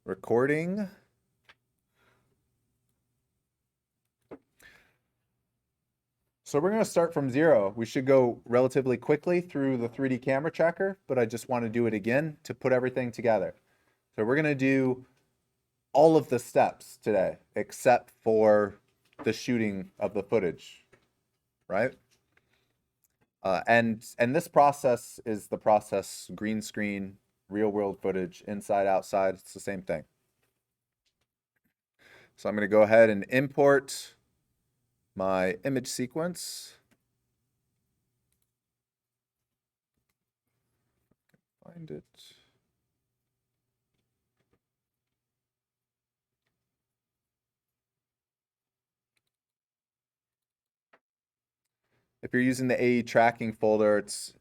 Recording. So we're going to start from zero. We should go relatively quickly through the 3D camera tracker, but I just want to do it again to put everything together. So we're going to do all of the steps today, except for the shooting of the footage, right? And this process is the process green screen, real world footage, inside, outside. It's the same thing. So I'm going to go ahead and import my image sequence. Find it. If you're using the AE tracking folder, it's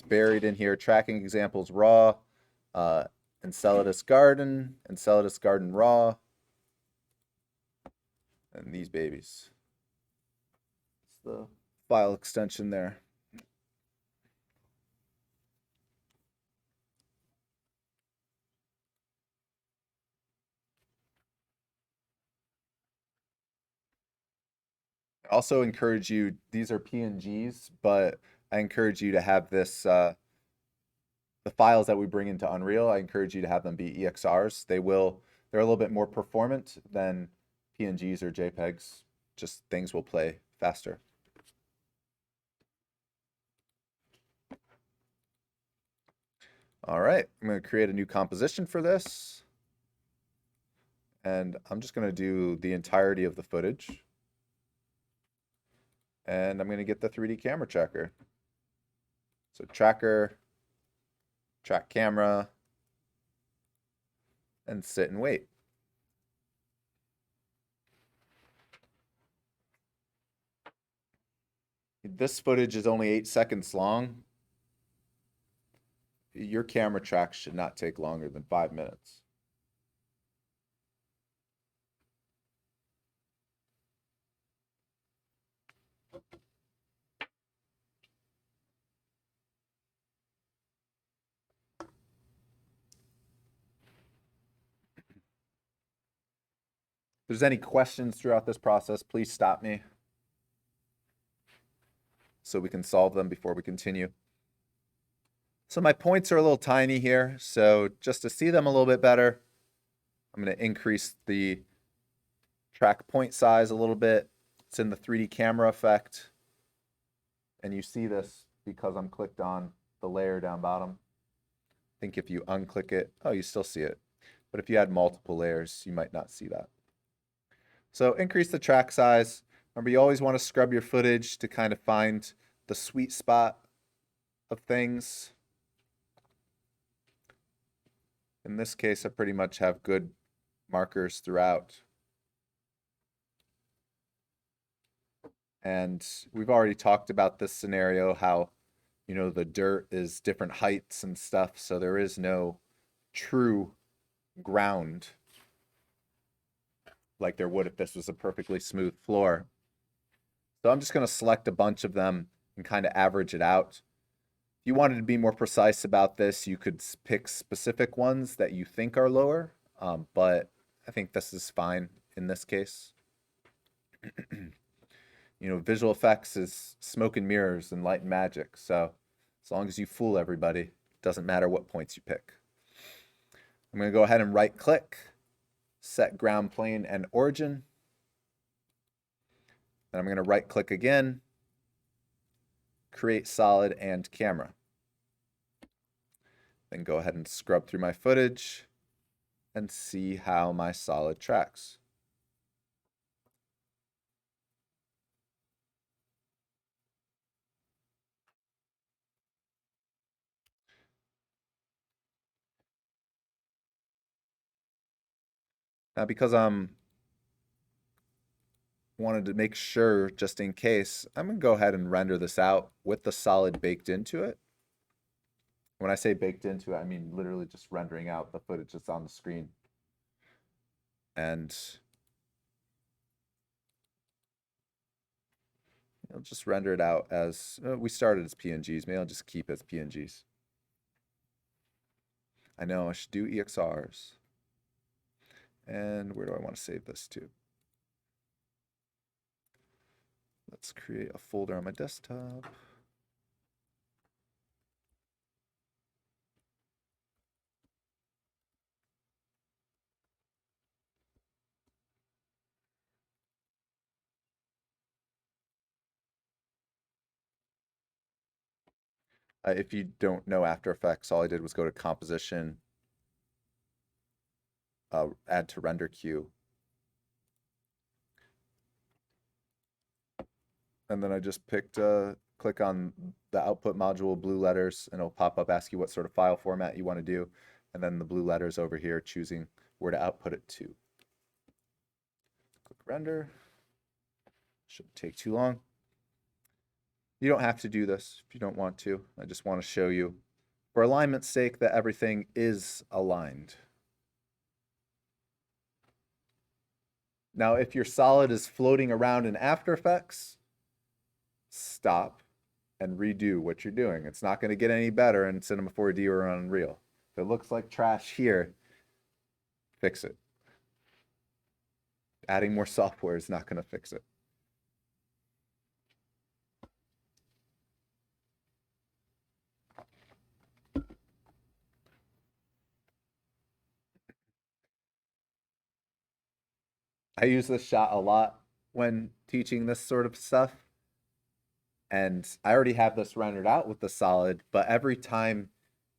buried in here. Tracking examples raw, Enceladus Garden, Enceladus Garden raw, and these babies. It's the file extension there. I also encourage you, these are PNGs, but I encourage you to have this, the files that we bring into Unreal, I encourage you to have them be EXRs. They're a little bit more performant than PNGs or JPEGs. Just things will play faster. All right, I'm going to create a new composition for this. And I'm just going to do the entirety of the footage. And I'm going to get the 3D camera tracker. So tracker, track camera, and sit and wait. This footage is only 8 seconds long. Your camera track should not take longer than 5 minutes. If there's any questions throughout this process, please stop me so we can solve them before we continue. So my points are a little tiny here, so just to see them a little bit better, I'm going to increase the track point size a little bit. It's in the 3D camera effect. And you see this because I'm clicked on the layer down bottom. I think if you unclick it, oh, you still see it. But if you had multiple layers, you might not see that. So increase the track size. Remember, you always want to scrub your footage to kind of find the sweet spot of things. In this case, I pretty much have good markers throughout. And we've already talked about this scenario, how, you know, the dirt is different heights and stuff, so there is no true ground like there would if this was a perfectly smooth floor. So I'm just going to select a bunch of them and kind of average it out. If you wanted to be more precise about this, you could pick specific ones that you think are lower, but I think this is fine in this case. You know, visual effects is smoke and mirrors and light and magic. So as long as you fool everybody, it doesn't matter what points you pick. I'm going to go ahead and right click, set ground plane and origin. Then I'm going to right click again, create solid and camera. Then go ahead and scrub through my footage and see how my solid tracks. Now, because I'm wanted to make sure, just in case, I'm going to go ahead and render this out with the solid baked into it. When I say baked into it, I mean literally just rendering out the footage that's on the screen. And I'll just render it out as, we started as PNGs. Maybe I'll just keep it as PNGs. I know I should do EXRs. And where do I want to save this to? Let's create a folder on my desktop. If you don't know After Effects, all I did was go to Composition, add to Render Queue. And then I just picked, click on the output module blue letters, and it'll pop up, ask you what sort of file format you want to do. And then the blue letters over here, choosing where to output it to. Click render. Shouldn't take too long. You don't have to do this if you don't want to. I just want to show you, for alignment's sake, that everything is aligned. Now, if your solid is floating around in After Effects, stop and redo what you're doing. It's not going to get any better in Cinema 4D or Unreal. If it looks like trash here, fix it. Adding more software is not going to fix it. I use this shot a lot when teaching this sort of stuff. And I already have this rendered out with the solid, but every time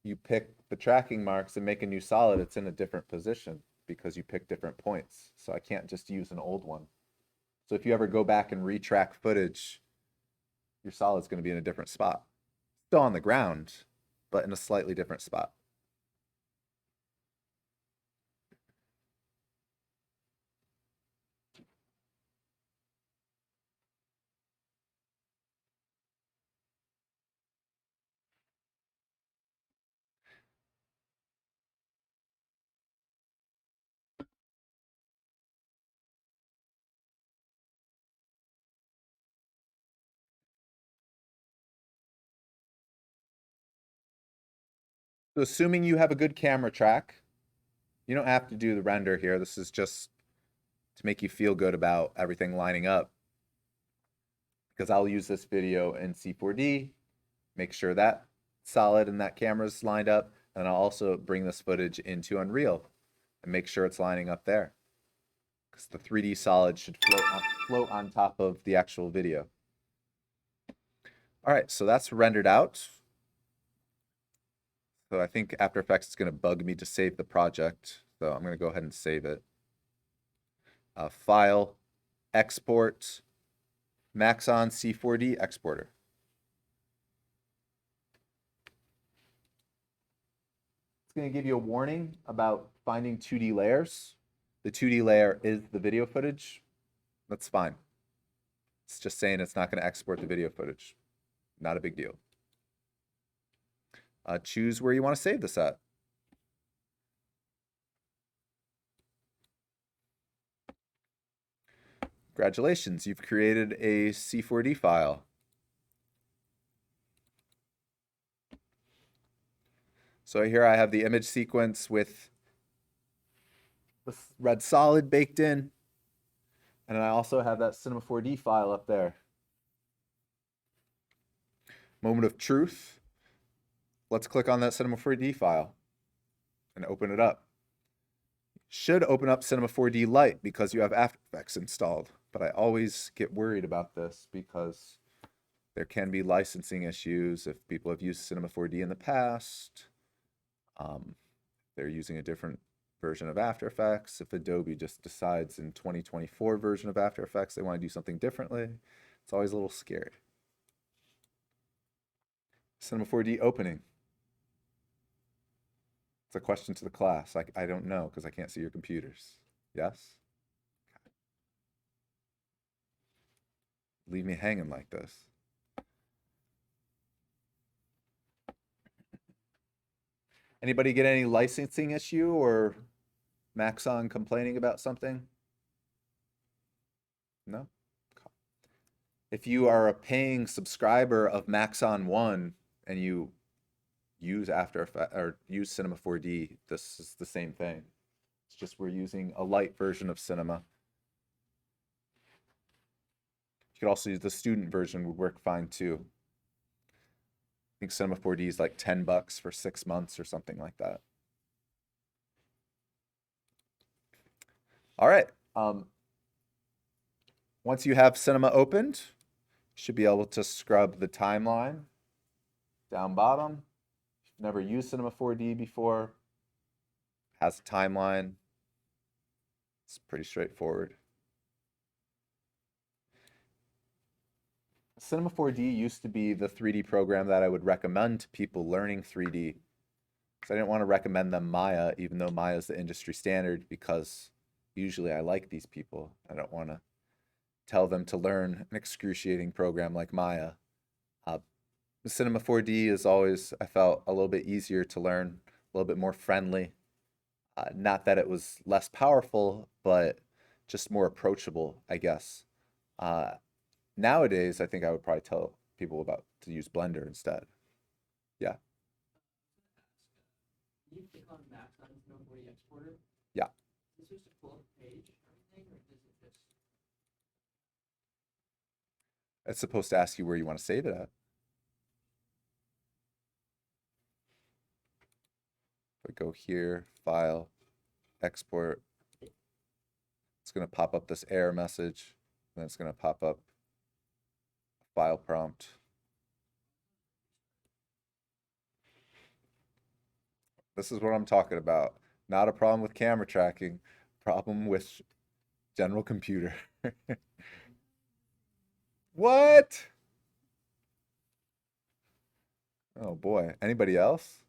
you pick the tracking marks and make a new solid, it's in a different position because you pick different points. So I can't just use an old one. So if you ever go back and retrack footage, your solid's going to be in a different spot. Still on the ground, but in a slightly different spot. So assuming you have a good camera track, you don't have to do the render here. This is just to make you feel good about everything lining up. Because I'll use this video in C4D, make sure that solid and that camera's lined up, and I'll also bring this footage into Unreal and make sure it's lining up there. Because the 3D solid should float on top of the actual video. All right, so that's rendered out. So I think After Effects is going to bug me to save the project. So I'm going to go ahead and save it. File, export, Maxon C4D exporter. It's going to give you a warning about finding 2D layers. The 2D layer is the video footage. That's fine. It's just saying it's not going to export the video footage. Not a big deal. Choose where you want to save this at. Congratulations, you've created a C4D file. So here I have the image sequence with the red solid baked in. And I also have that Cinema 4D file up there. Moment of truth. Let's click on that Cinema 4D file and open it up. Should open up Cinema 4D Lite because you have After Effects installed. But I always get worried about this because there can be licensing issues if people have used Cinema 4D in the past. They're using a different version of After Effects. If Adobe just decides in 2024 version of After Effects they want to do something differently, it's always a little scary. Cinema 4D opening. It's a question to the class. I don't know because I can't see your computers. Yes? Leave me hanging like this. Anybody get any licensing issue or Maxon complaining about something? No? If you are a paying subscriber of Maxon One and you use After Effects or use Cinema 4D, this is the same thing. It's just we're using a light version of Cinema. You could also use the student version, would work fine too. I think Cinema 4D is like $10 for 6 months or something like that. All right. Once you have Cinema opened, you should be able to scrub the timeline down bottom. If you've never used Cinema 4D before, has a timeline. It's pretty straightforward. Cinema 4D used to be the 3D program that I would recommend to people learning 3D. So I didn't want to recommend them Maya, even though Maya is the industry standard, because usually I like these people. I don't want to tell them to learn an excruciating program like Maya. Cinema 4D is always, I felt, a little bit easier to learn, a little bit more friendly. Not that it was less powerful, but just more approachable, I guess. Nowadays, I think I would probably tell people to use Blender instead. Yeah. Can you click on Max on Cinema 4D Exporter? Yeah. Is this just to pull up the page or anything, or does it just? It's supposed to ask you where you want to save it at. If I go here, File, Export, it's going to pop up this error message, and it's going to pop up a file prompt. This is what I'm talking about. Not a problem with camera tracking, problem with general computer. What? Oh boy, anybody else?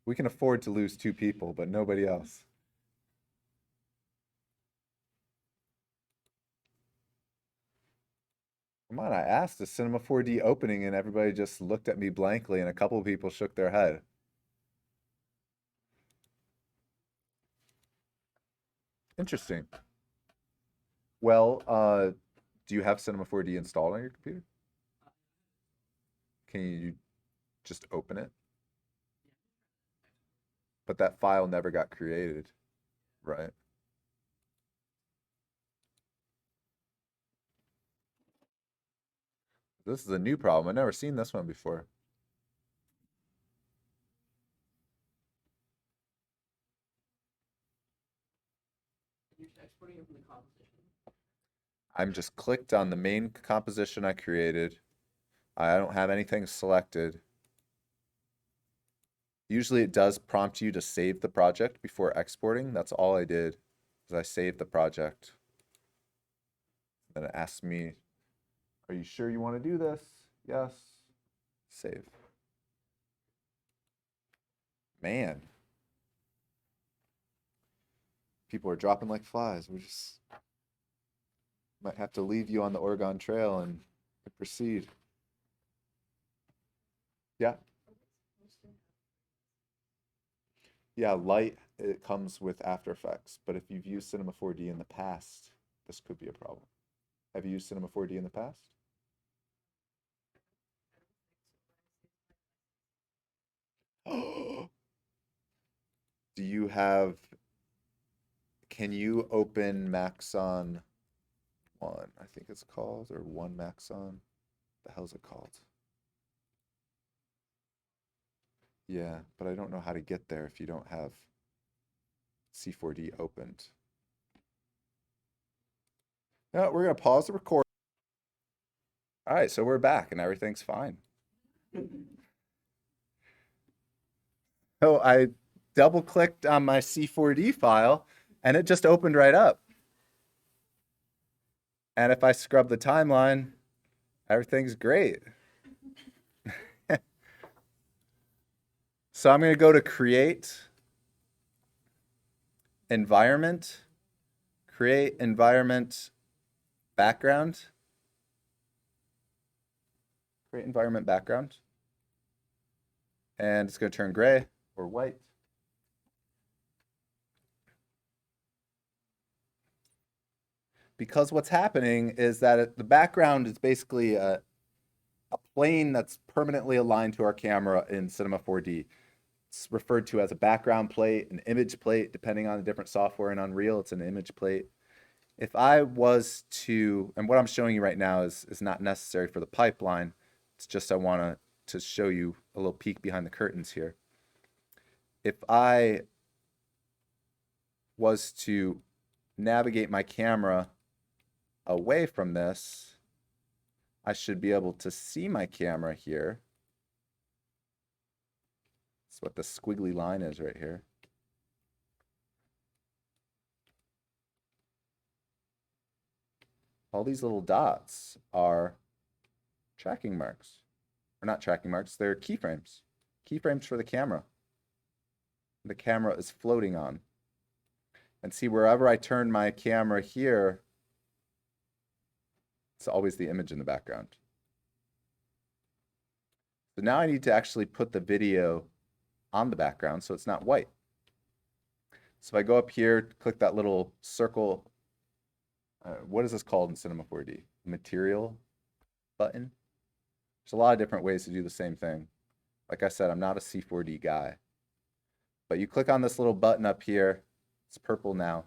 We can afford to lose 2 people, but nobody else. Come on, I asked, is Cinema 4D opening, and everybody just looked at me blankly, and a couple of people shook their head. Interesting. Well, do you have Cinema 4D installed on your computer? Can you just open it? But that file never got created, right? This is a new problem. I've never seen this one before. You're just exporting it from the composition. I'm just clicked on the main composition I created. I don't have anything selected. Usually it does prompt you to save the project before exporting. That's all I did, is I saved the project. Then it asks me, are you sure you want to do this? Yes. Save. Man. People are dropping like flies. We just might have to leave you on the Oregon Trail and proceed. Yeah. Yeah, light, it comes with After Effects, but if you've used Cinema 4D in the past, this could be a problem. Have you used Cinema 4D in the past? Do you have, can you open Maxon 1, I think it's called, or 1 Maxon? The hell's it called? Yeah, but I don't know how to get there if you don't have C4D opened. No, we're gonna pause the record. All right, so we're back and everything's fine. So I double clicked on my C4D file and it just opened right up. And if I scrub the timeline, everything's great. So I'm going to go to Create, Environment, Create Environment Background. Create Environment Background. And it's going to turn gray or white. Because what's happening is that the background is basically a plane that's permanently aligned to our camera in Cinema 4D. It's referred to as a background plate, an image plate, depending on the different software. In Unreal, it's an image plate. If I was to, and what I'm showing you right now is not necessary for the pipeline. It's just I want to show you a little peek behind the curtains here. If I was to navigate my camera away from this, I should be able to see my camera here. That's what the squiggly line is right here. All these little dots are tracking marks. Or not tracking marks, they're keyframes. Keyframes for the camera. The camera is floating on. And see, wherever I turn my camera here, it's always the image in the background. So now I need to actually put the video on the background so it's not white. So if I go up here, click that little circle, what is this called in Cinema 4D? Material button. There's a lot of different ways to do the same thing. Like I said, I'm not a C4D guy. But you click on this little button up here. It's purple now.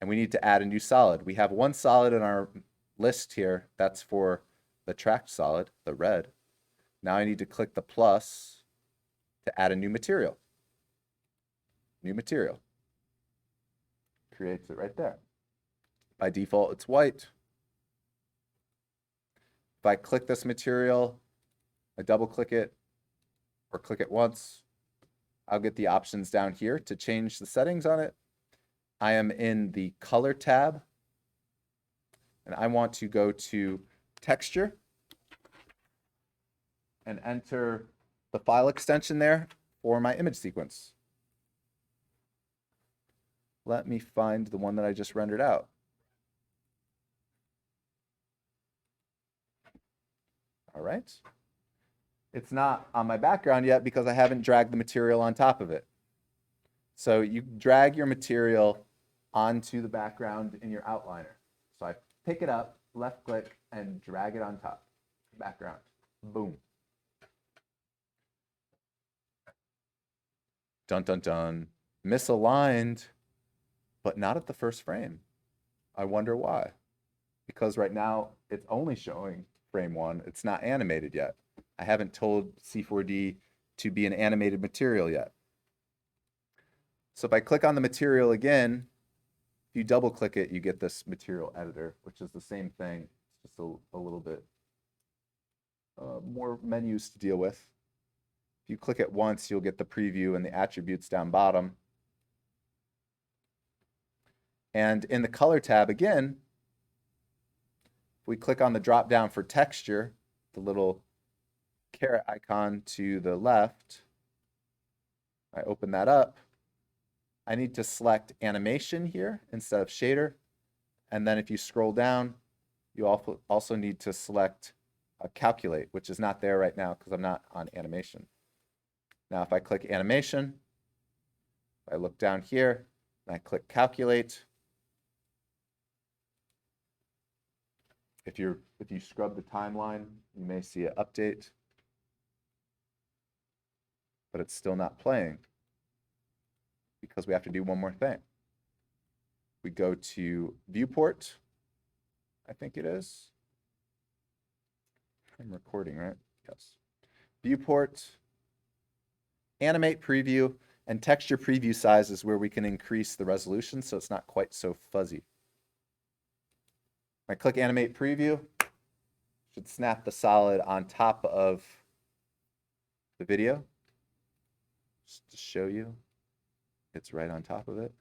And we need to add a new solid. We have one solid in our list here. That's for the tracked solid, the red. Now I need to click the plus to add a new material. New material. Creates it right there. By default, it's white. If I click this material, I double click it or click it once, I'll get the options down here to change the settings on it. I am in the color tab and I want to go to texture and enter the file extension there for my image sequence. Let me find the one that I just rendered out. All right. It's not on my background yet because I haven't dragged the material on top of it. So you drag your material onto the background in your outliner. So I pick it up, left click, and drag it on top. Background. Boom. Dun dun dun. Misaligned, but not at the first frame. I wonder why. Because right now it's only showing frame 1. It's not animated yet. I haven't told C4D to be an animated material yet. So if I click on the material again, if you double click it, you get this material editor, which is the same thing. It's just a little bit more menus to deal with. If you click it once, you'll get the preview and the attributes down bottom. And in the color tab again, if we click on the drop down for texture, the little caret icon to the left, I open that up. I need to select animation here instead of shader. And then if you scroll down, you also need to select calculate, which is not there right now because I'm not on animation. Now, if I click animation, I look down here and I click calculate. If you scrub the timeline, you may see an update, but it's still not playing because we have to do one more thing. We go to viewport, I think it is. I'm recording, right? Yes. Viewport, animate preview, and texture preview size is where we can increase the resolution so it's not quite so fuzzy. I click animate preview, should snap the solid on top of the video. Just to show you, it's right on top of it.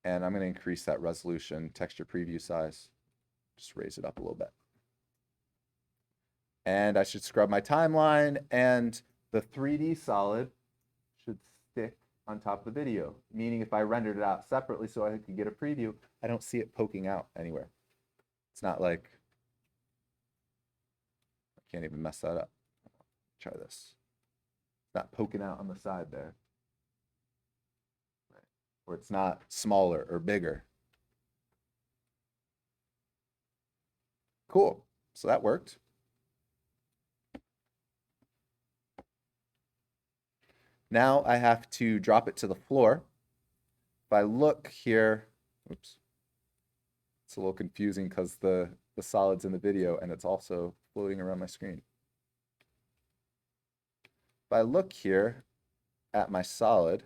And I'm going to increase that resolution, texture preview size, just raise it up a little bit. And I should scrub my timeline, and the 3D solid should stick on top of the video, meaning if I rendered it out separately so I could get a preview, I don't see it poking out anywhere. It's not like, I can't even mess that up. Try this. It's not poking out on the side there. Right. Or it's not smaller or bigger. Cool. So that worked. Now I have to drop it to the floor. If I look here, oops, it's a little confusing because the solid's in the video and it's also floating around my screen. If I look here at my solid,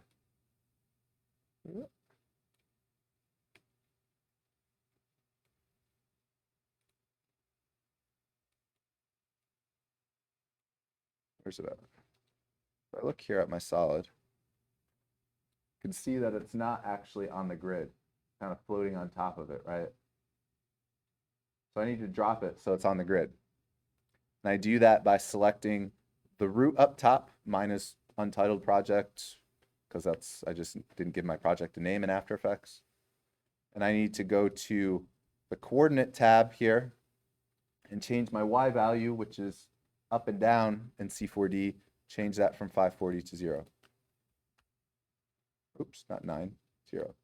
where's it at? If I look here at my solid, you can see that it's not actually on the grid, kind of floating on top of it, right? So I need to drop it so it's on the grid. And I do that by selecting the root up top. Mine is untitled project because I just didn't give my project a name in After Effects. And I need to go to the coordinate tab here and change my Y value, which is up and down in C4D, change that from 540 to 0. Oops, not 9, 0.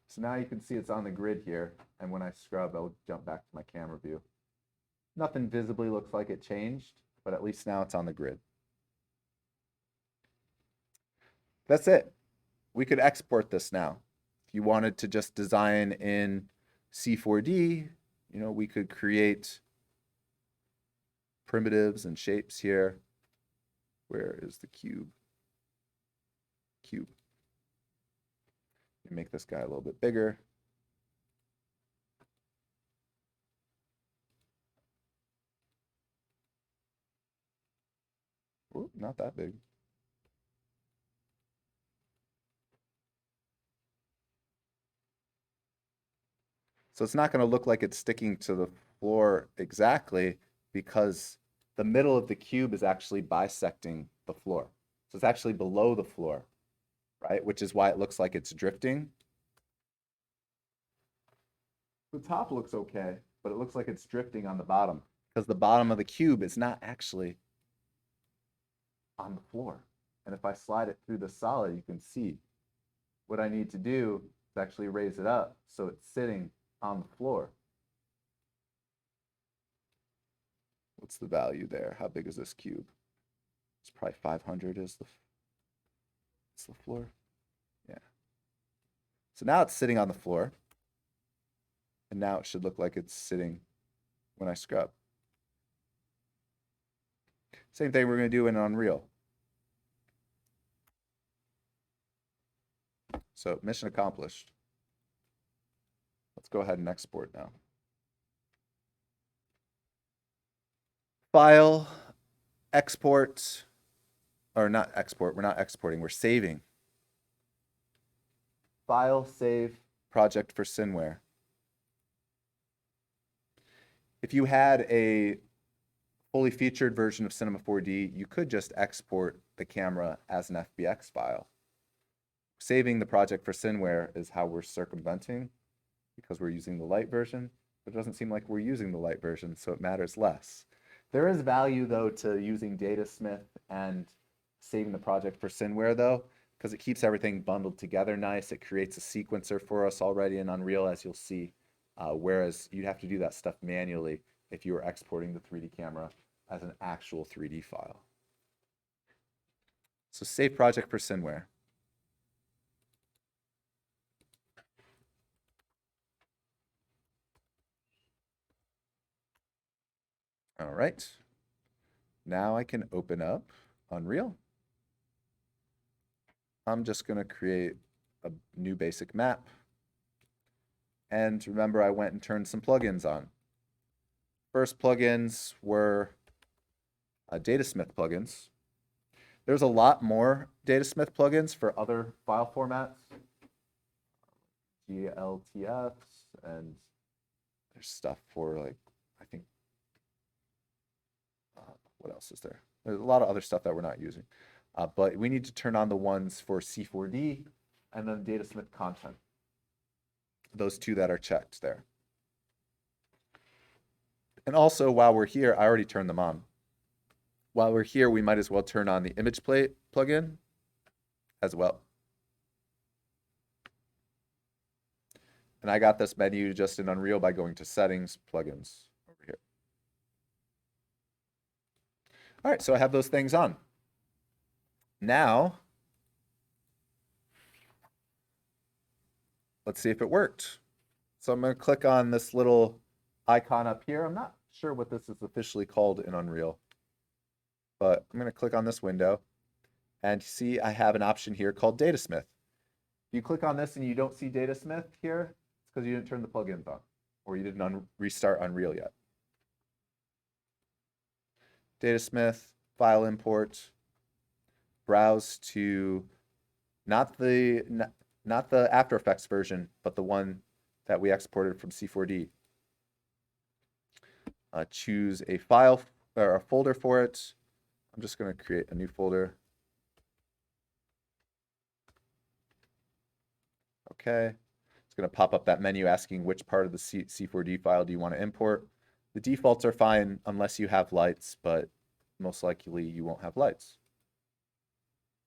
So now you can see it's on the grid here, and when I scrub, I'll jump back to my camera view. Nothing visibly looks like it changed, but at least now it's on the grid. That's it. We could export this now. If you wanted to just design in C4D, you know, we could create primitives and shapes here. Where is the cube? Cube. Make this guy a little bit bigger. Ooh, not that big. So it's not going to look like it's sticking to the floor exactly because the middle of the cube is actually bisecting the floor. So it's actually below the floor, right? Which is why it looks like it's drifting. The top looks okay, but it looks like it's drifting on the bottom because the bottom of the cube is not actually on the floor. And if I slide it through the solid, you can see what I need to do is actually raise it up so it's sitting on the floor. What's the value there? How big is this cube? It's probably 500 is the floor. Yeah. So now it's sitting on the floor. And now it should look like it's sitting when I scrub. Same thing we're going to do in Unreal. So mission accomplished. Let's go ahead and export now. File, export, or not export, we're not exporting, we're saving. File, save, project for Cineware. If you had a fully featured version of Cinema 4D, you could just export the camera as an FBX file. Saving the project for Cineware is how we're circumventing because we're using the light version, but it doesn't seem like we're using the light version, so it matters less. There is value, though, to using Datasmith and saving the project for Cineware, though, because it keeps everything bundled together nice. It creates a sequencer for us already in Unreal, as you'll see, whereas you'd have to do that stuff manually if you were exporting the 3D camera as an actual 3D file. So save project for Cineware. All right. Now I can open up Unreal. I'm just going to create a new basic map. And remember, I went and turned some plugins on. First plugins were Datasmith plugins. There's a lot more Datasmith plugins for other file formats. GLTFs, and there's stuff for, like, I think, what else is there? There's a lot of other stuff that we're not using. But we need to turn on the ones for C4D and then Datasmith content. Those two that are checked there. And also, while we're here, I already turned them on. While we're here, we might as well turn on the image plate plugin as well. And I got this menu just in Unreal by going to Settings, Plugins over here. All right, so I have those things on. Now, let's see if it worked. So I'm going to click on this little icon up here. I'm not sure what this is officially called in Unreal, but I'm going to click on this window and see I have an option here called Datasmith. If you click on this and you don't see Datasmith here, it's because you didn't turn the plugins on or you didn't restart Unreal yet. Datasmith, file import, browse to not the After Effects version, but the one that we exported from C4D. Choose a file or a folder for it. I'm just going to create a new folder. Okay. It's going to pop up that menu asking which part of the C4D file do you want to import. The defaults are fine unless you have lights, but most likely you won't have lights.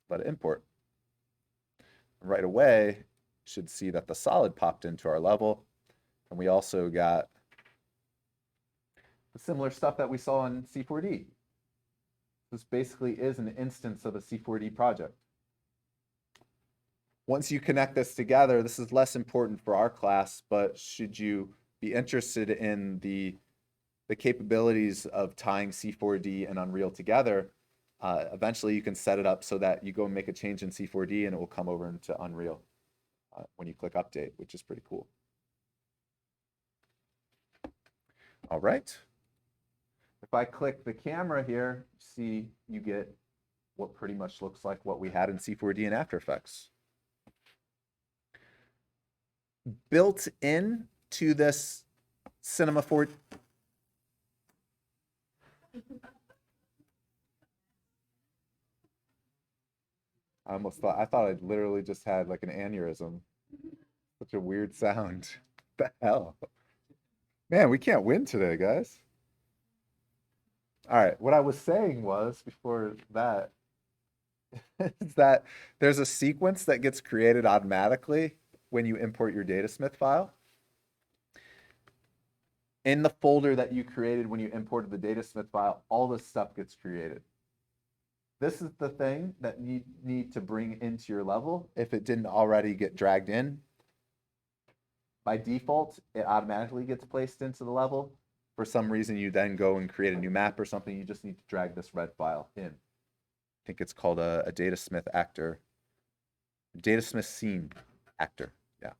Let it import. Right away, you should see that the solid popped into our level. And we also got the similar stuff that we saw in C4D. This basically is an instance of a C4D project. Once you connect this together, this is less important for our class, but should you be interested in the capabilities of tying C4D and Unreal together, eventually you can set it up so that you go and make a change in C4D and it will come over into Unreal when you click update, which is pretty cool. All right. If I click the camera here, see you get what pretty much looks like what we had in C4D and After Effects. Built in to this Cinema 4. I thought I literally just had like an aneurysm. Such a weird sound. What the hell? Man, we can't win today, guys. All right, what I was saying was before that is that there's a sequence that gets created automatically when you import your Datasmith file. In the folder that you created when you imported the Datasmith file, all this stuff gets created. This is the thing that you need to bring into your level if it didn't already get dragged in. By default, it automatically gets placed into the level. For some reason, you then go and create a new map or something. You just need to drag this red file in. I think it's called a Datasmith actor. Datasmith scene actor, yeah.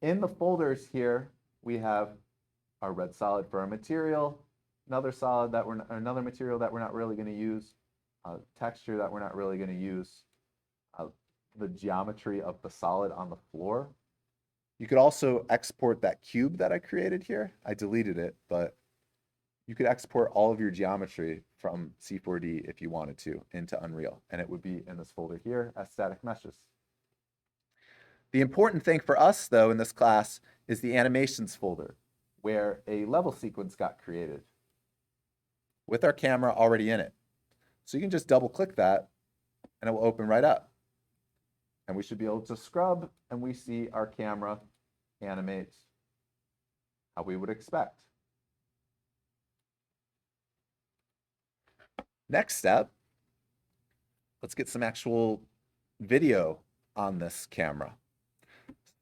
In the folders here, we have our red solid for our material, another material that we're not really going to use, texture that we're not really going to use, the geometry of the solid on the floor. You could also export that cube that I created here. I deleted it, but you could export all of your geometry from C4D if you wanted to into Unreal, and it would be in this folder here as static meshes. The important thing for us, though, in this class is the animations folder, where a level sequence got created with our camera already in it. So you can just double click that and it will open right up. And we should be able to scrub and we see our camera animate how we would expect. Next step, let's get some actual video on this camera.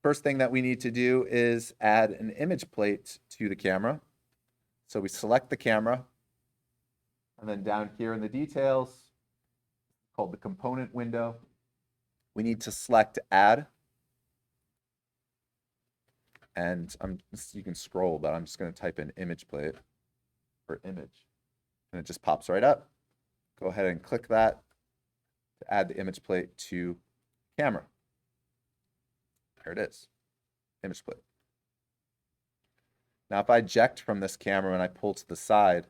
First thing that we need to do is add an image plate to the camera. So we select the camera, and then down here in the details, called the component window, we need to select add. And you can scroll, but I'm just going to type in image plate or image, and it just pops right up. Go ahead and click that to add the image plate to camera. There it is, image plate. Now, if I eject from this camera and I pull to the side,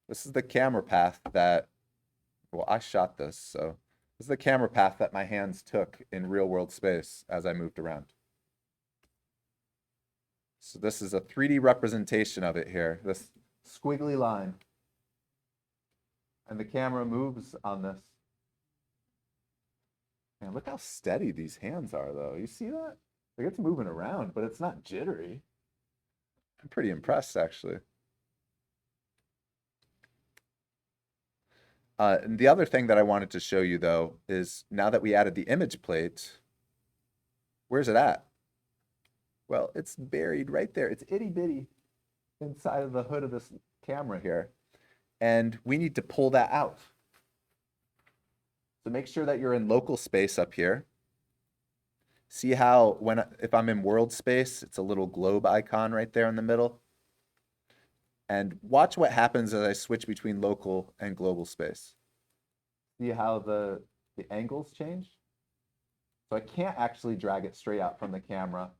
this is the camera path that, well, I shot this, so this is the camera path that my hands took in real world space as I moved around. So this is a 3D representation of it here, this squiggly line. And the camera moves on this. Man, look how steady these hands are, though. You see that? Like, it's moving around, but it's not jittery. I'm pretty impressed, actually. And the other thing that I wanted to show you though is now that we added the image plate, where's it at? Well, it's buried right there. It's itty bitty inside of the hood of this camera here. And we need to pull that out. So make sure that you're in local space up here. See how if I'm in world space, it's a little globe icon right there in the middle. And watch what happens as I switch between local and global space. See how the angles change? So I can't actually drag it straight out from the camera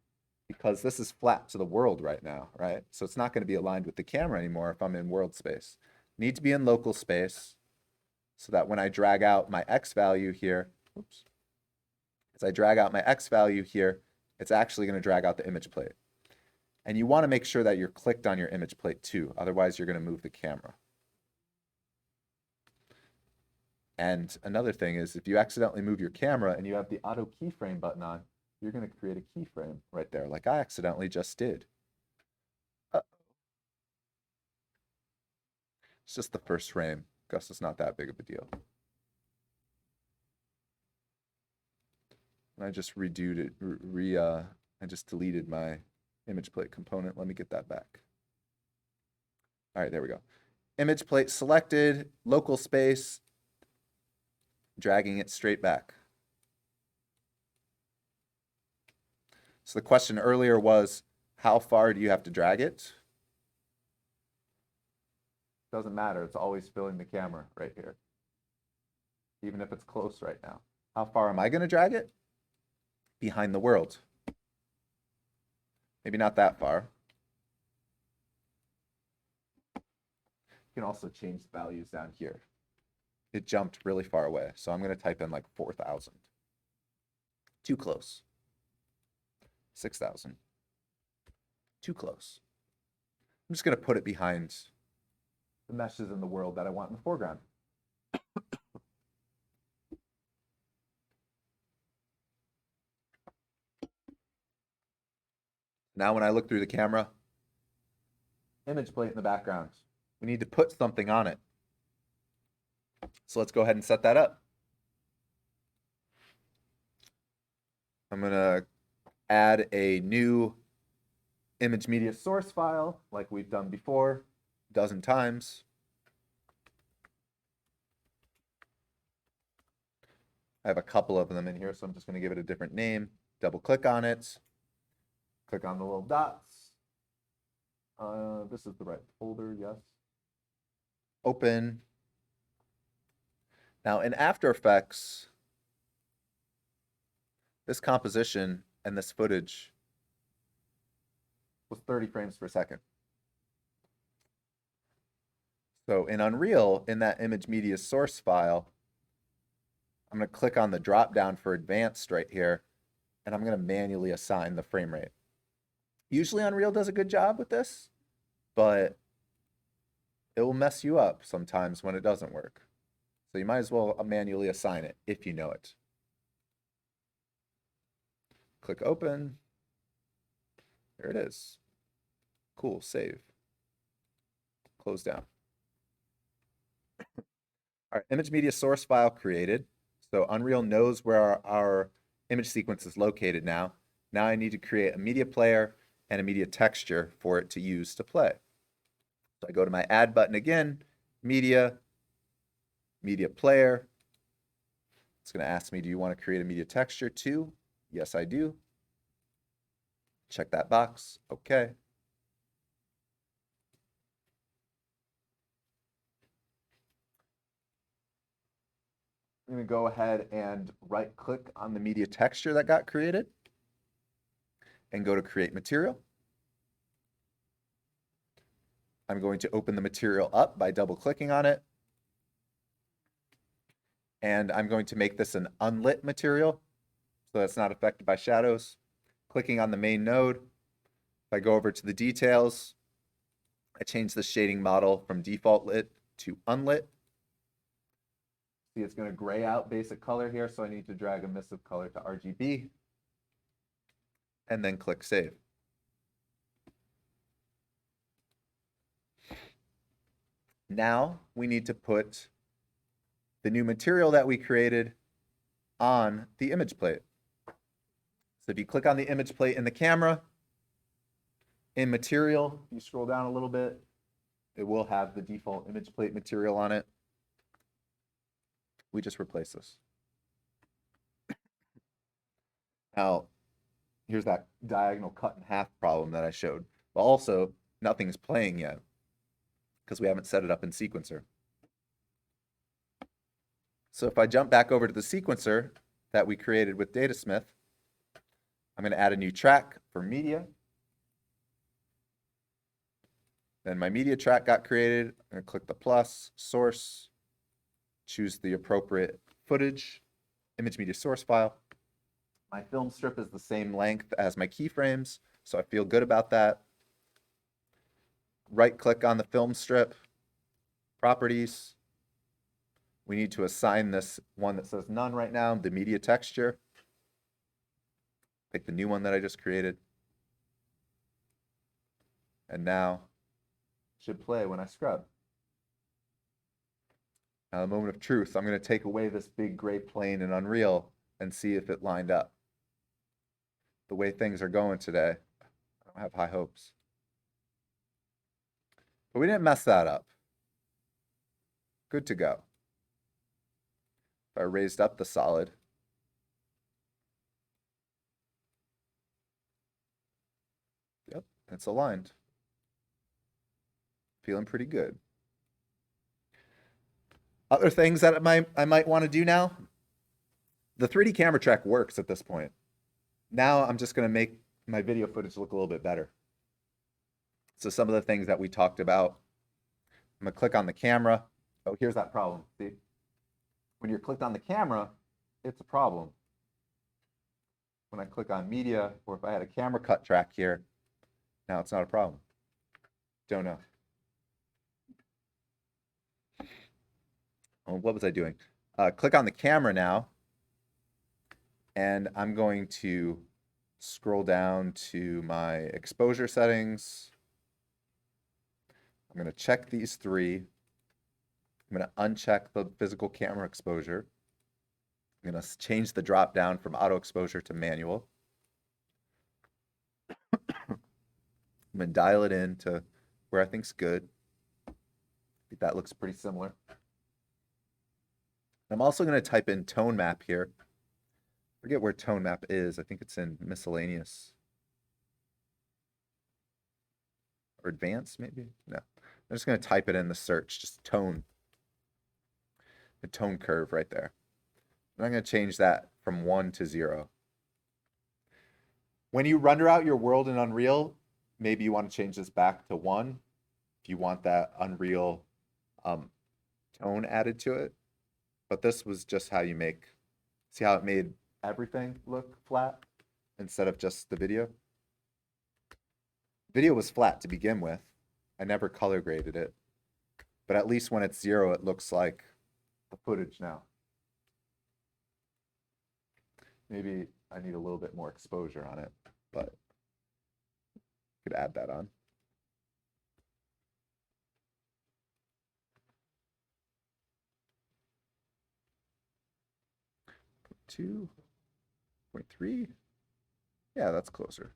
because this is flat to the world right now, right? So it's not going to be aligned with the camera anymore if I'm in world space. Need to be in local space so that when I drag out my X value here, oops, as I drag out my X value here, it's actually going to drag out the image plate. And you want to make sure that you're clicked on your image plate too. Otherwise, you're going to move the camera. And another thing is if you accidentally move your camera and you have the auto keyframe button on, you're going to create a keyframe right there like I accidentally just did. It's just the first frame. Gus, it's not that big of a deal. And I just redoed it, I just deleted my image plate component. Let me get that back. All right, there we go. Image plate selected, local space, dragging it straight back. So the question earlier was, how far do you have to drag it? Doesn't matter, it's always filling the camera right here. Even if it's close right now. How far am I gonna drag it? Behind the world. Maybe not that far. You can also change the values down here. It jumped really far away, so I'm gonna type in like 4,000. Too close. 6,000. Too close. I'm just gonna put it behind the meshes in the world that I want in the foreground. Now when I look through the camera, image plate in the background. We need to put something on it. So let's go ahead and set that up. I'm gonna add a new image media source file like we've done before a dozen times. I have a couple of them in here, so I'm just going to give it a different name. Double click on it. Click on the little dots. This is the right folder, yes. Open. Now in After Effects, this composition and this footage was 30 frames per second. So in Unreal, in that image media source file, I'm going to click on the drop down for advanced right here, and I'm going to manually assign the frame rate. Usually Unreal does a good job with this, but it will mess you up sometimes when it doesn't work. So you might as well manually assign it if you know it. Click open. There it is. Cool, save. Close down. All right, image media source file created. So Unreal knows where our image sequence is located now. Now I need to create a media player and a media texture for it to use to play. So I go to my add button again, media player. It's going to ask me, do you want to create a media texture too? Yes, I do. Check that box. Okay. I'm going to go ahead and right click on the media texture that got created and go to create material. I'm going to open the material up by double clicking on it. And I'm going to make this an unlit material so that's not affected by shadows. Clicking on the main node. If I go over to the details, I change the shading model from default lit to unlit. See, it's going to gray out basic color here, so I need to drag emissive color to RGB. And then click save. Now we need to put the new material that we created on the image plate. So if you click on the image plate in the camera, in material, you scroll down a little bit, it will have the default image plate material on it. We just replace this. Now, here's that diagonal cut in half problem that I showed. But also, nothing's playing yet because we haven't set it up in sequencer. So if I jump back over to the sequencer that we created with Datasmith, I'm going to add a new track for media. Then my media track got created. I'm going to click the plus, source, choose the appropriate footage, image media source file. My film strip is the same length as my keyframes, so I feel good about that. Right click on the film strip, properties. We need to assign this one that says none right now, the media texture. Pick the new one that I just created. And now it should play when I scrub. Now, the moment of truth, I'm going to take away this big gray plane in Unreal and see if it lined up. The way things are going today, I don't have high hopes. But we didn't mess that up. Good to go. If I raised up the solid, yep, it's aligned. Feeling pretty good. Other things that I might want to do now. The 3D camera track works at this point. Now I'm just going to make my video footage look a little bit better. So some of the things that we talked about, I'm going to click on the camera. Oh, here's that problem. See, when you're clicked on the camera, it's a problem. When I click on media, or if I had a camera cut track here, now it's not a problem. Don't know. Oh, what was I doing? Click on the camera now. And I'm going to scroll down to my exposure settings. I'm going to check these three. I'm going to uncheck the physical camera exposure. I'm going to change the drop down from auto exposure to manual. I'm going to dial it in to where I think's good. I think that looks pretty similar. I'm also going to type in tone map here. Forget where tone map is. I think it's in miscellaneous or advanced, maybe. No, I'm just going to type it in the search, just tone, the tone curve right there. And I'm going to change that from 1 to 0. When you render out your world in Unreal, maybe you want to change this back to 1 if you want that Unreal tone added to it. But this was just how you make, see how it made everything look flat instead of just the video? Video was flat to begin with. I never color graded it. But at least when it's 0, it looks like the footage now. Maybe I need a little bit more exposure on it, but could add that on. Two. 0.3. Yeah, that's closer.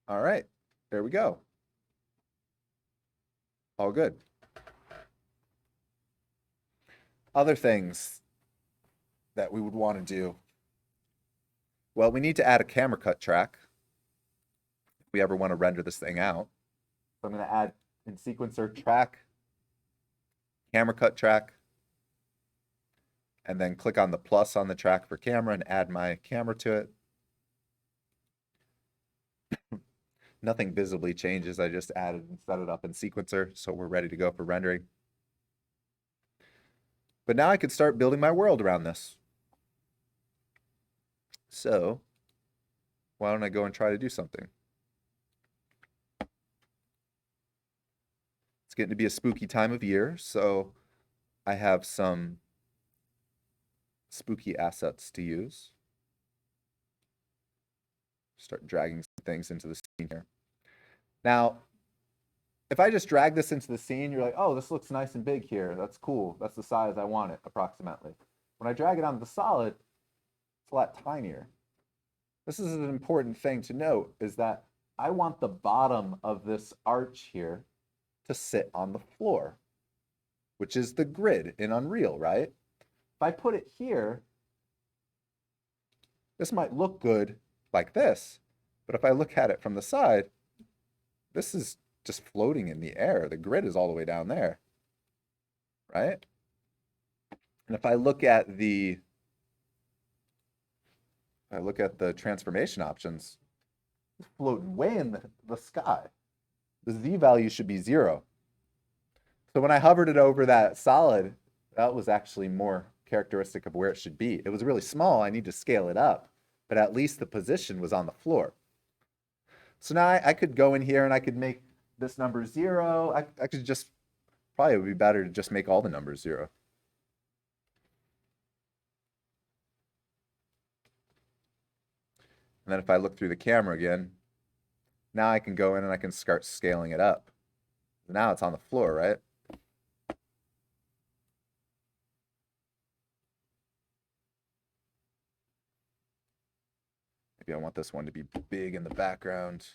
All right, there we go. All good. Other things that we would want to do. Well, we need to add a camera cut track if we ever want to render this thing out. So I'm going to add in sequencer track, camera cut track, and then click on the plus on the track for camera and add my camera to it. Nothing visibly changes. I just added and set it up in sequencer, so we're ready to go for rendering. But now I can start building my world around this. So why don't I go and try to do something? It's getting to be a spooky time of year, so I have some spooky assets to use. Start dragging some things into the scene here. Now, if I just drag this into the scene, you're like, oh, this looks nice and big here. That's cool. That's the size I want it, approximately. When I drag it onto the solid, it's a lot tinier. This is an important thing to note, is that I want the bottom of this arch here to sit on the floor, which is the grid in Unreal, right? If I put it here, this might look good like this, but if I look at it from the side, this is just floating in the air. The grid is all the way down there, right? And if I look at the transformation options, it's floating way in the sky. The Z value should be 0. So when I hovered it over that solid, that was actually more characteristic of where it should be. It was really small. I need to scale it up, but at least the position was on the floor. So now I could go in here and I could make this number 0. I could just, probably it would be better to just make all the numbers 0. And then if I look through the camera again, now I can go in and I can start scaling it up. Now it's on the floor, right? Maybe I want this one to be big in the background,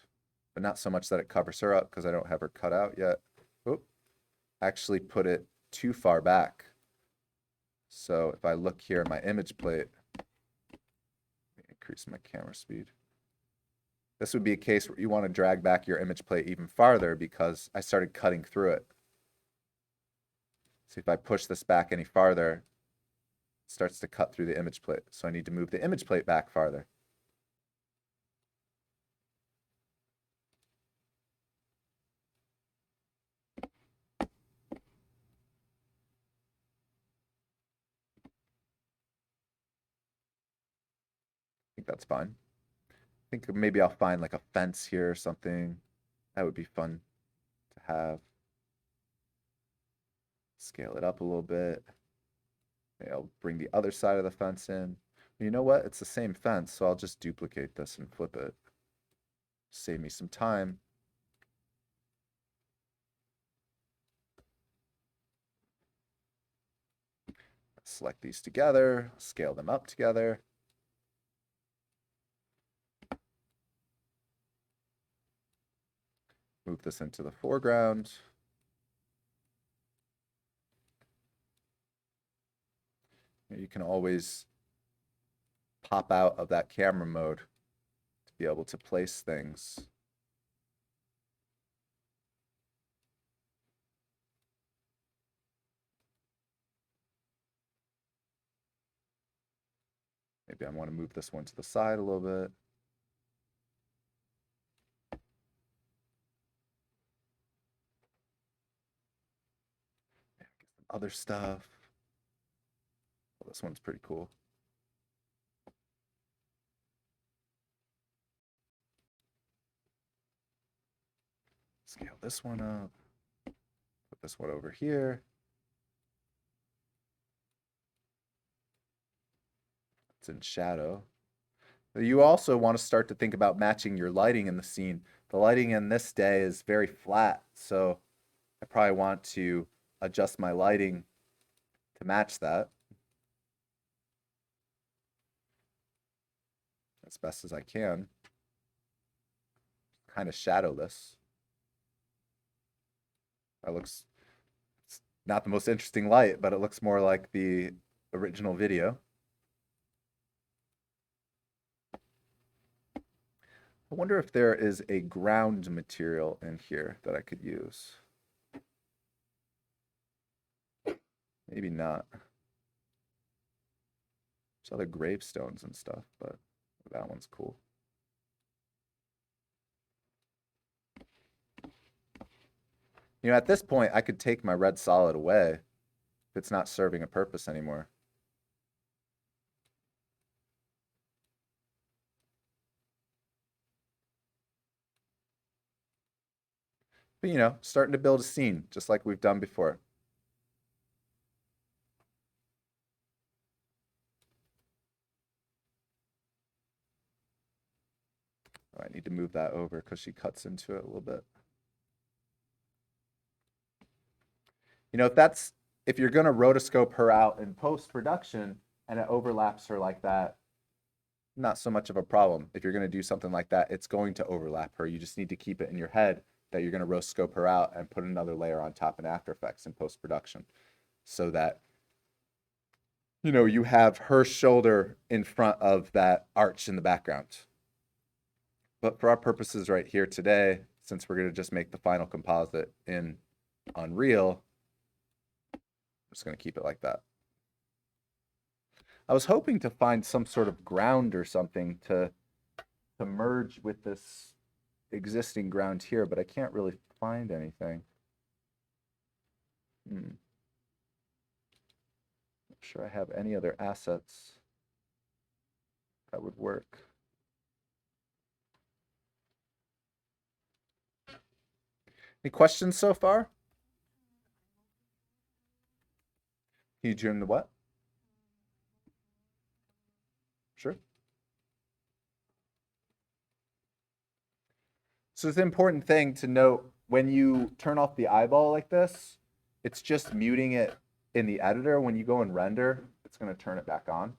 but not so much that it covers her up because I don't have her cut out yet. Oop. Actually put it too far back. So if I look here at my image plate, increase my camera speed. This would be a case where you want to drag back your image plate even farther because I started cutting through it. See, if I push this back any farther, it starts to cut through the image plate. So I need to move the image plate back farther. I think that's fine. I think maybe I'll find like a fence here or something. That would be fun to have. Scale it up a little bit. Maybe I'll bring the other side of the fence in. You know what? It's the same fence, so I'll just duplicate this and flip it. Save me some time. Select these together, scale them up together. Move this into the foreground. You can always pop out of that camera mode to be able to place things. Maybe I want to move this one to the side a little bit. Other stuff. Well, this one's pretty cool. Scale this one up. Put this one over here. It's in shadow. You also want to start to think about matching your lighting in the scene. The lighting in this day is very flat, so I probably want to adjust my lighting to match that as best as I can. Kind of shadowless. That looks, it's not the most interesting light, but it looks more like the original video. I wonder if there is a ground material in here that I could use. Maybe not. There's other gravestones and stuff, but that one's cool. You know, at this point, I could take my red solid away if it's not serving a purpose anymore. But, you know, starting to build a scene, just like we've done before. Oh, I need to move that over because she cuts into it a little bit. You know, if you're gonna rotoscope her out in post-production and it overlaps her like that, not so much of a problem. If you're gonna do something like that, it's going to overlap her. You just need to keep it in your head that you're gonna rotoscope her out and put another layer on top in After Effects in post-production, so that you have her shoulder in front of that arch in the background. But for our purposes right here today, since we're going to just make the final composite in Unreal, I'm just going to keep it like that. I was hoping to find some sort of ground or something to merge with this existing ground here, but I can't really find anything. Not sure I have any other assets that would work. Any questions so far? Can you join the what? Sure. So it's an important thing to note when you turn off the eyeball like this, it's just muting it in the editor. When you go and render, it's going to turn it back on.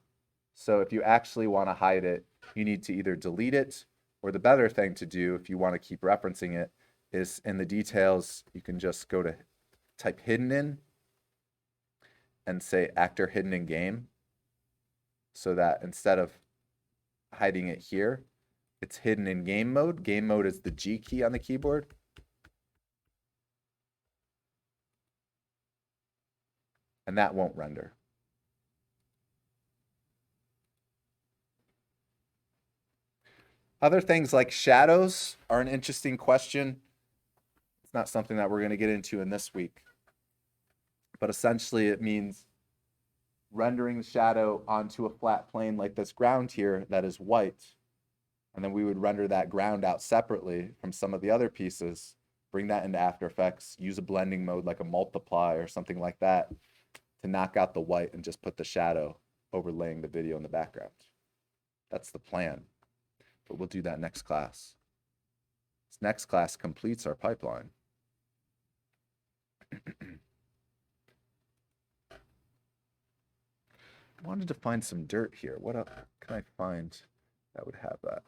So if you actually want to hide it, you need to either delete it, or the better thing to do if you want to keep referencing it is in the details, you can just go to type hidden in and say actor hidden in game, so that instead of hiding it here, it's hidden in game mode. Game mode is the G key on the keyboard. And that won't render. Other things like shadows are an interesting question. It's not something that we're going to get into in this week. But essentially it means rendering the shadow onto a flat plane like this ground here that is white. And then we would render that ground out separately from some of the other pieces, bring that into After Effects, use a blending mode like a multiply or something like that to knock out the white and just put the shadow overlaying the video in the background. That's the plan. But we'll do that next class. This next class completes our pipeline. I wanted to find some dirt here. What else can I find that would have that?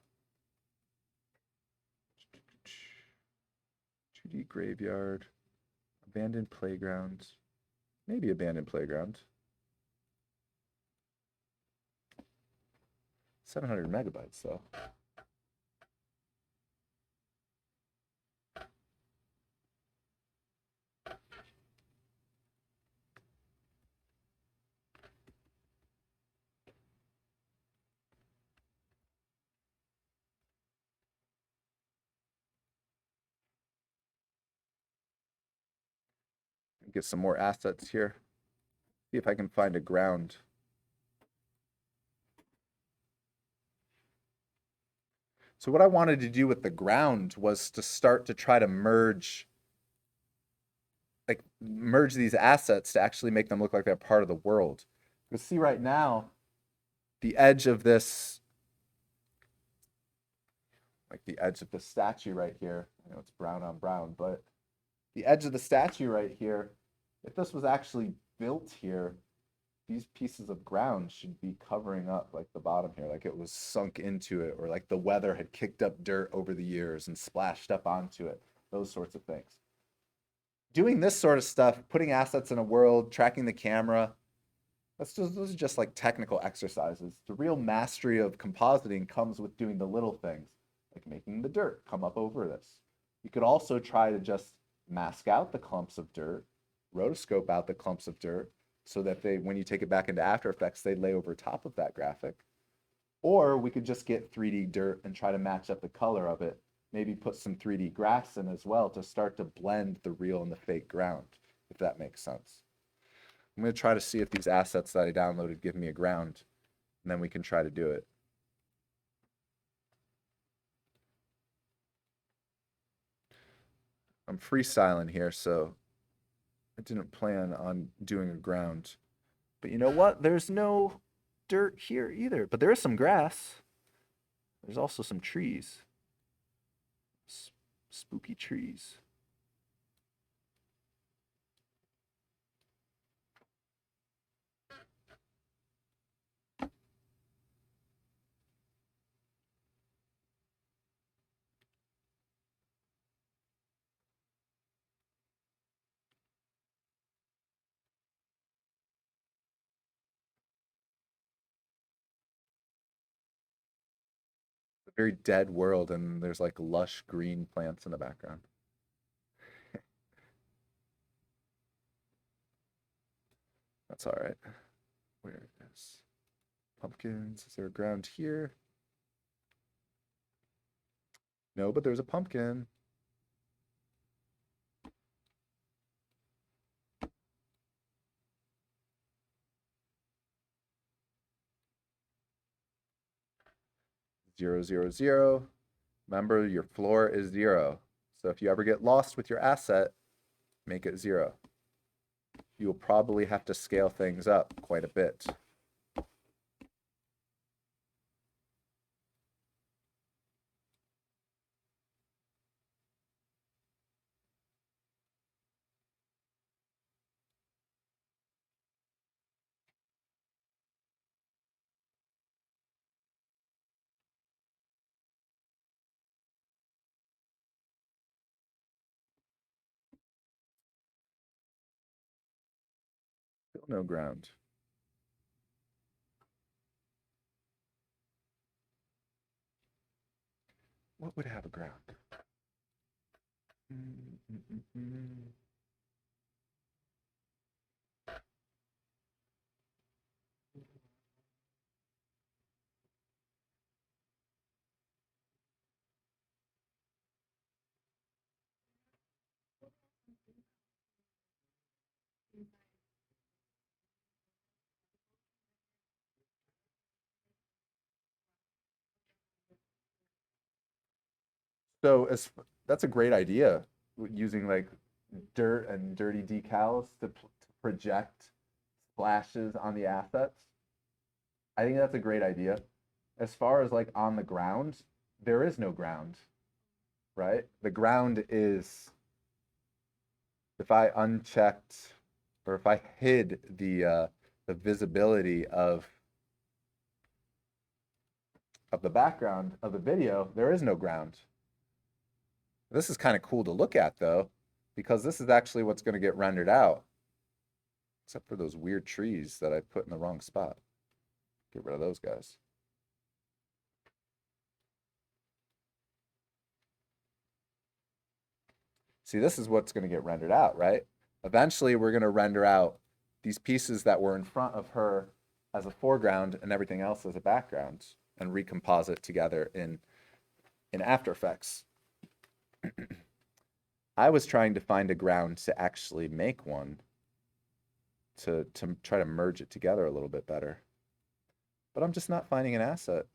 2D graveyard, abandoned playground, maybe abandoned playground. 700 megabytes though. Get some more assets here. See if I can find a ground. So what I wanted to do with the ground was to start to try to merge these assets to actually make them look like they're part of the world. You see right now, the edge of this, like the edge of the statue right here, I know it's brown on brown, but the edge of the statue right here, if this was actually built here, these pieces of ground should be covering up like the bottom here, like it was sunk into it, or like the weather had kicked up dirt over the years and splashed up onto it, those sorts of things. Doing this sort of stuff, putting assets in a world, tracking the camera, those are just like technical exercises. The real mastery of compositing comes with doing the little things, like making the dirt come up over this. You could also try to just mask out the clumps of dirt, rotoscope out the clumps of dirt, so that when you take it back into After Effects, they lay over top of that graphic. Or we could just get 3D dirt and try to match up the color of it. Maybe put some 3D grass in as well to start to blend the real and the fake ground, if that makes sense. I'm going to try to see if these assets that I downloaded give me a ground, and then we can try to do it. I'm freestyling here, so I didn't plan on doing a ground. But you know what? There's no dirt here either, but there is some grass. There's also some trees. Spooky trees. a very dead world, and there's like lush green plants in the background. That's all right. Where is pumpkins? Is there a ground here? No, but there's a pumpkin. Zero, zero, zero. Remember, your floor is 0. So if you ever get lost with your asset, make it 0. You will probably have to scale things up quite a bit. Still no ground. What would have a ground? So that's a great idea, using like dirt and dirty decals to project splashes on the assets. I think that's a great idea. As far as like on the ground, there is no ground, right? The ground is, if I unchecked or if I hid the visibility of the background of the video, there is no ground. This is kind of cool to look at though, because this is actually what's going to get rendered out, except for those weird trees that I put in the wrong spot. Get rid of those guys. See, this is what's going to get rendered out, right? Eventually, we're going to render out these pieces that were in front of her as a foreground and everything else as a background, and recomposite together in After Effects. I was trying to find a ground to actually make one to try to merge it together a little bit better. But I'm just not finding an asset.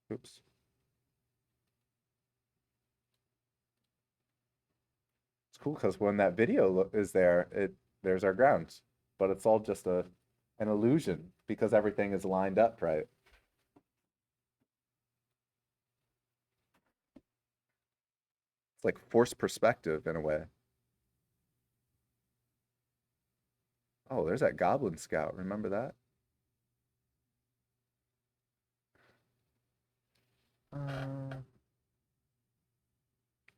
Oops. It's cool because when that video is there, there's our ground, but it's all just an illusion because everything is lined up right. It's like forced perspective in a way. Oh, there's that Goblin Scout. Remember that?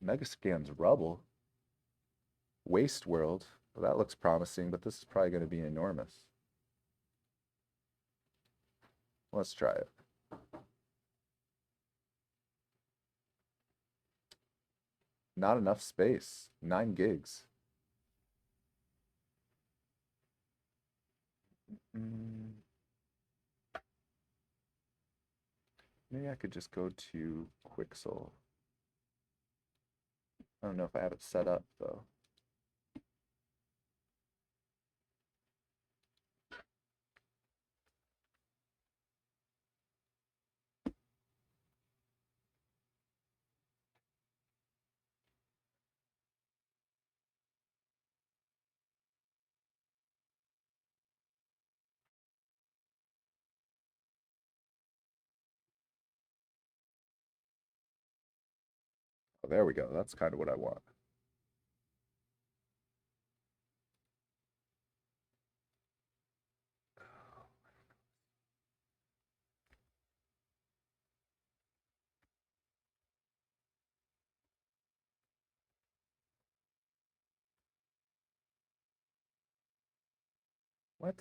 Megascan's Rubble. Waste World. Well, that looks promising, but this is probably going to be enormous. Let's try it. Not enough space. 9 gigs. Maybe I could just go to Quixel. I don't know if I have it set up though. Oh, there we go. That's kind of what I want. What?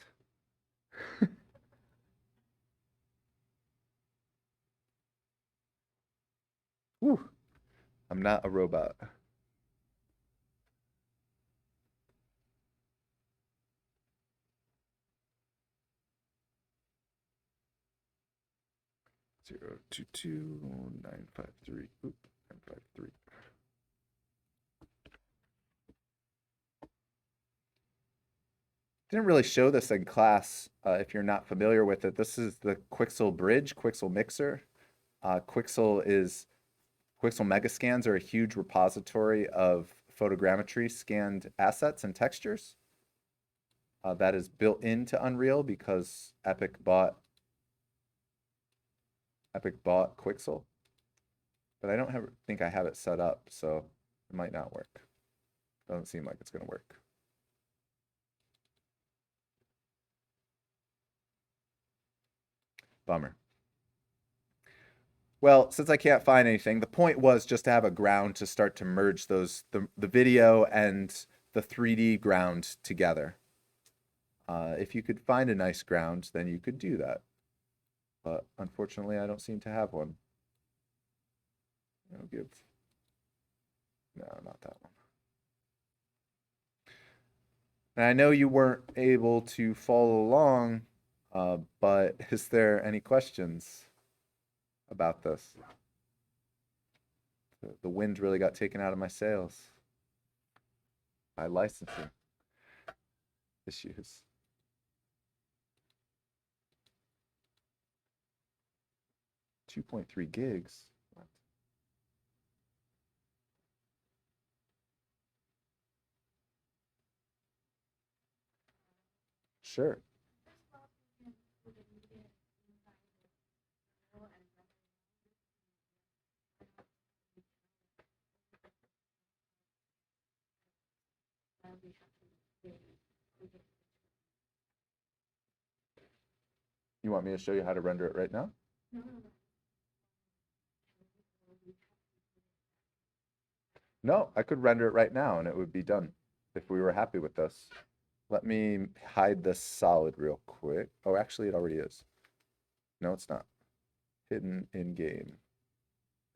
Whew. I'm not a robot. Zero two two 953. Oop, 953. Didn't really show this in class. If you're not familiar with it, this is the Quixel Bridge, Quixel Mixer. Quixel Megascans are a huge repository of photogrammetry scanned assets and textures. That is built into Unreal because Epic bought Quixel, but I don't think I have it set up, so it might not work. Doesn't seem like it's going to work. Bummer. Well, since I can't find anything, the point was just to have a ground to start to merge the video and the 3D ground together. If you could find a nice ground, then you could do that. But unfortunately, I don't seem to have one. No, not that one. And I know you weren't able to follow along, but is there any questions about this? The wind really got taken out of my sails by licensing issues. $2.3 gigs. What? Sure. You want me to show you how to render it right now? No, I could render it right now and it would be done if we were happy with this. Let me hide this solid real quick. Oh, actually, it already is. No, it's not. Hidden in game.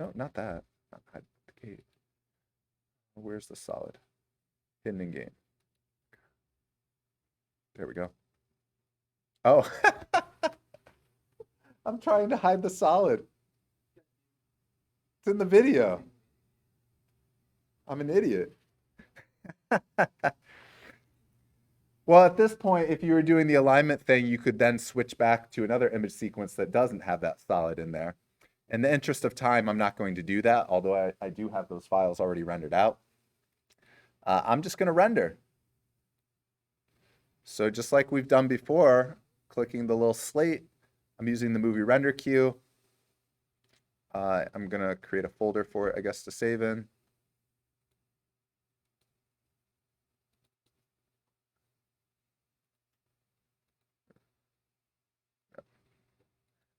No, not that. Not hide the gate. Where's the solid? Hidden in game. There we go. Oh, I'm trying to hide the solid. It's in the video. I'm an idiot. Well, at this point, if you were doing the alignment thing, you could then switch back to another image sequence that doesn't have that solid in there. In the interest of time, I'm not going to do that, although I do have those files already rendered out. I'm just going to render. So just like we've done before, clicking the little slate, I'm using the movie render queue. I'm going to create a folder for it, I guess, to save in.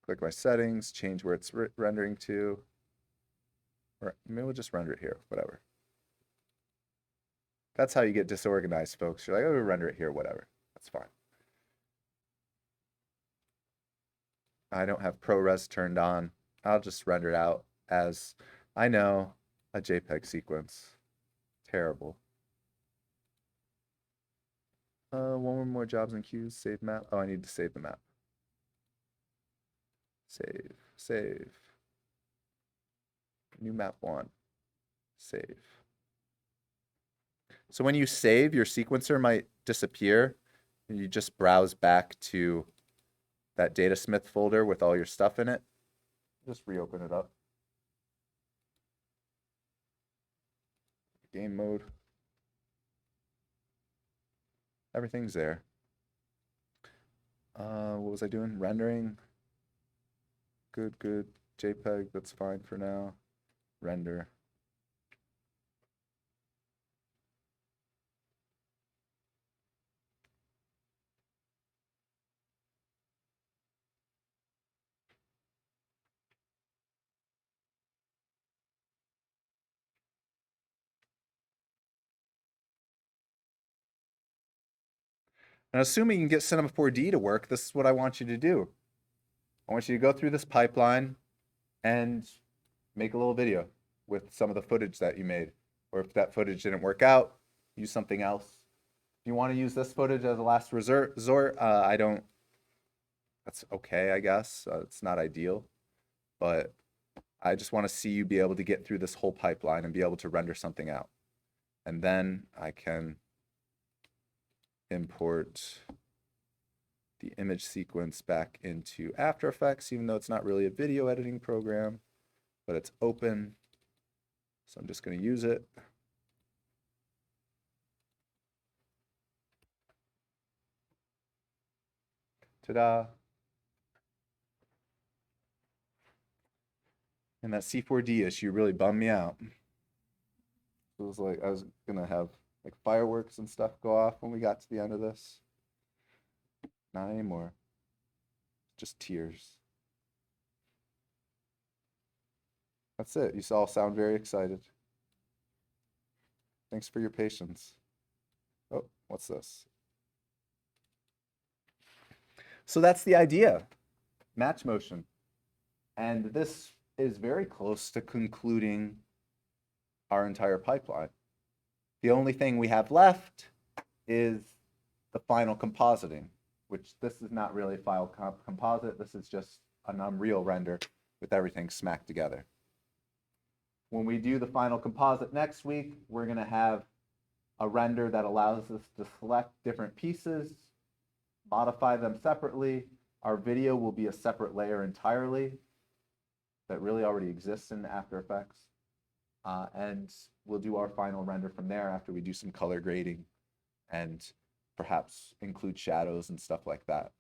Click my settings, change where it's rendering to. Or maybe we'll just render it here, whatever. That's how you get disorganized, folks. You're like, oh, we'll render it here, whatever. That's fine. I don't have ProRes turned on. I'll just render it out as, I know, a JPEG sequence. Terrible. One more jobs and queues, save map. Oh, I need to save the map. Save. New map one, save. So when you save, your sequencer might disappear. And you just browse back to that Datasmith folder with all your stuff in it. Just reopen it up. Game mode. Everything's there. What was I doing? Rendering. Good. JPEG, that's fine for now. Render. And assuming you can get Cinema 4D to work, this is what I want you to do. I want you to go through this pipeline and make a little video with some of the footage that you made. Or if that footage didn't work out, use something else. If you want to use this footage as a last resort, I don't, that's okay, I guess. It's not ideal, but I just want to see you be able to get through this whole pipeline and be able to render something out. And then I can import the image sequence back into After Effects, even though it's not really a video editing program, but it's open. So I'm just going to use it. Ta-da. And that C4D issue really bummed me out. It was like I was going to have like fireworks and stuff go off when we got to the end of this. Not anymore. Just tears. That's it. You all sound very excited. Thanks for your patience. Oh, what's this? So that's the idea. Match motion. And this is very close to concluding our entire pipeline. The only thing we have left is the final compositing, which this is not really a file composite. This is just an Unreal render with everything smacked together. When we do the final composite next week, we're going to have a render that allows us to select different pieces, modify them separately. Our video will be a separate layer entirely that really already exists in After Effects. And we'll do our final render from there after we do some color grading and perhaps include shadows and stuff like that.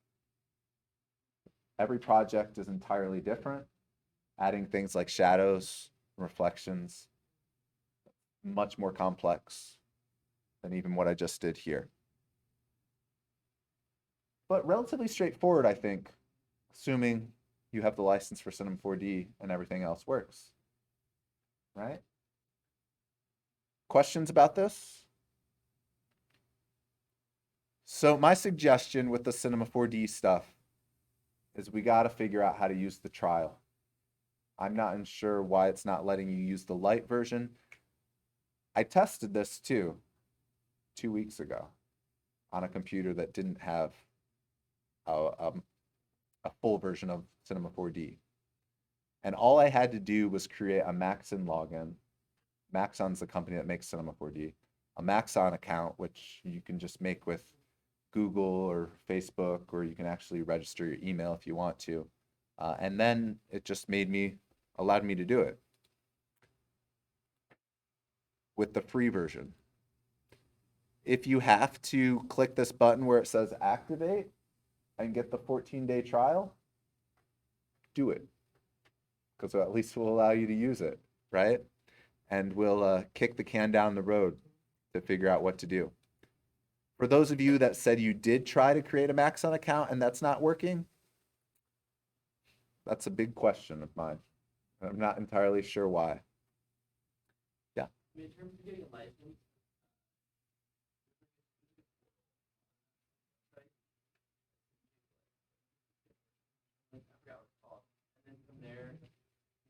Every project is entirely different. Adding things like shadows, reflections, much more complex than even what I just did here. But relatively straightforward, I think, assuming you have the license for Cinema 4D and everything else works, right? Questions about this? So my suggestion with the Cinema 4D stuff is we got to figure out how to use the trial. I'm not sure why it's not letting you use the light version. I tested this too 2 weeks ago on a computer that didn't have a full version of Cinema 4D. And all I had to do was create a Maxon login. Maxon's the company that makes Cinema 4D. A Maxon account, which you can just make with Google or Facebook, or you can actually register your email if you want to. And then it just allowed me to do it with the free version. If you have to click this button where it says activate and get the 14-day trial, do it, because at least we'll allow you to use it, right? And we'll kick the can down the road to figure out what to do. For those of you that said you did try to create a Maxon account and that's not working, that's a big question of mine. I'm not entirely sure why. I mean, in terms of getting a license, I forgot what it's called. And then from there, you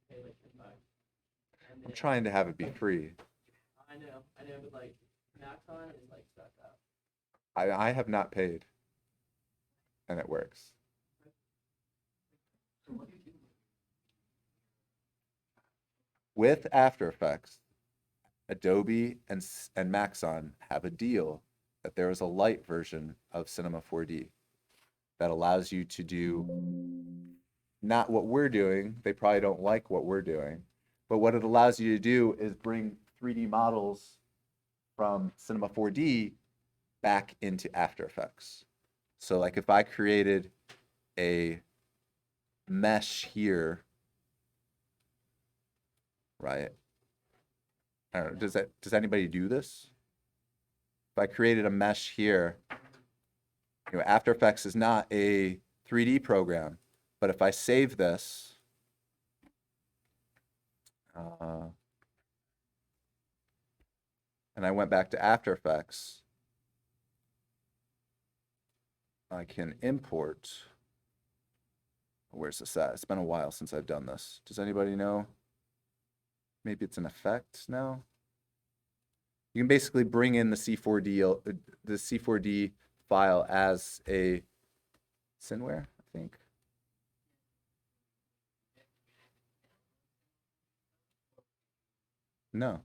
pay like $10. And I'm then, trying to have it be free. I know, but like Maxon is like stuck up. I have not paid, and it works. So what do you do? With After Effects, Adobe and Maxon have a deal that there is a light version of Cinema 4D that allows you to do not what we're doing. They probably don't like what we're doing, but what it allows you to do is bring 3D models from Cinema 4D back into After Effects. So like if I created a mesh here, right? I don't know, does anybody do this? If I created a mesh here, After Effects is not a 3D program, but if I save this, and I went back to After Effects, I can import. Where's this at? It's been a while since I've done this. Does anybody know? Maybe it's an effect now. You can basically bring in the C4D file as a Cineware, I think. No.